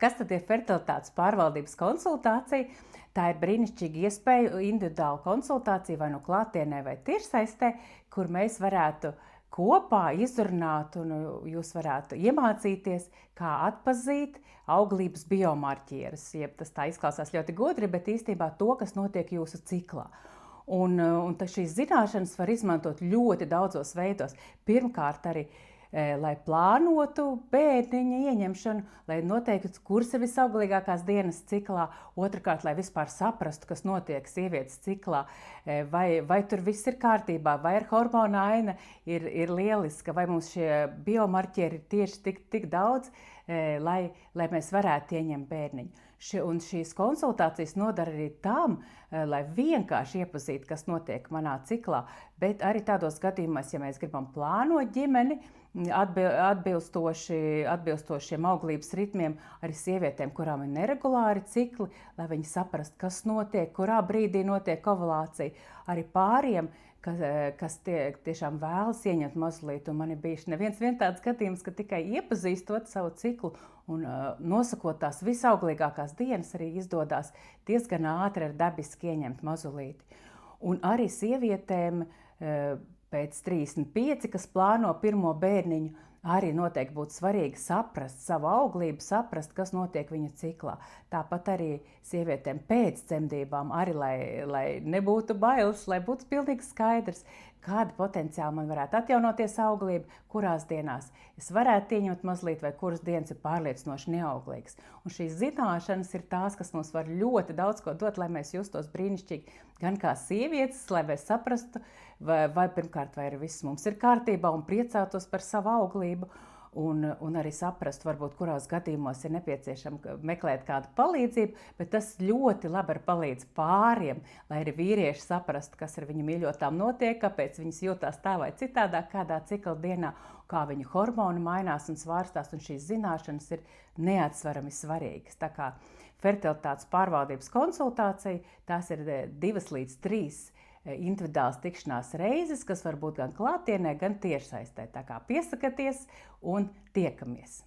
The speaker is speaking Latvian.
Kas tad ir fertilitātes pārvaldības konsultācija? Tā ir brīnišķīga iespēja individuāla konsultācija vai nu klātienē vai tiešsaistē, kur mēs varētu kopā izrunāt un jūs varētu iemācīties, kā atpazīt auglības biomarķierus. Tas tā izklausās ļoti gudri, bet īstenībā to, kas notiek jūsu ciklā. Un šīs zināšanas var izmantot ļoti daudzos veidos. Pirmkārt arī lai plānotu bērniņa ieņemšanu, lai noteiktu, kuras ir visauglīgākās dienas ciklā, otrkārt, lai vispār saprastu, kas notiek sievietes ciklā, vai tur viss ir kārtībā, vai ar hormonu aina ir lieliska, vai mums šie biomarķieri ir tieši tik daudz, lai mēs varētu ieņemt bērniņu. Un šīs konsultācijas nodara arī tam, lai vienkārši iepazītu, kas notiek manā ciklā, bet arī tādos gadījumos, ja mēs gribam plānot ģimeni, atbilstoši šiem auglības ritmiem, arī sievietēm, kurām ir neregulāri cikli, lai viņi saprastu, kas notiek, kurā brīdī notiek ovulācija, arī pāriem, kas tiešām vēlas ieņemt mazulīti. Un man ir bijuši neviens tāds gadījums, ka tikai iepazīstot savu ciklu un nosakot tās visauglīgākās dienas, arī izdodās diezgan ātri ar dabiski ieņemt mazulīti. Un arī sievietēm pēc 35, kas plāno pirmo bērniņu, arī noteikti būtu svarīgi saprast savu auglību, saprast, kas notiek viņa ciklā. Tāpat arī sievietēm pēc dzemdībām, arī lai nebūtu bailes, lai būtu pilnīgi skaidrs, kāda potenciāli man varētu atjaunoties auglība, kurās dienās es varētu ieņemt mazliet, vai kuras dienas ir pārliecinoši neauglīgas. Un šīs zināšanas ir tās, kas mums var ļoti daudz ko dot, lai mēs justos brīnišķīgi gan kā sievietes, lai mēs saprastu, vai pirmkārt, vai viss mums ir kārtībā un priecātos par savu auglību. Un arī saprast, varbūt, kurās gadījumos ir nepieciešama meklēt kādu palīdzību, bet tas ļoti labi palīdz pāriem, lai arī vīrieši saprastu, kas ar viņu mīļotām notiek, kāpēc viņas jūtās tā vai citādāk, kādā cikla dienā, kā viņu hormoni mainās un svārstās, un šīs zināšanas ir neatsverami svarīgas. Tā kā fertilitātes pārvaldības konsultācija, tās ir 2 līdz 3 individuāls tikšanās reizes, kas var būt gan klātienē, gan tiešsaistē. Tā kā piesakieties un tiekamies!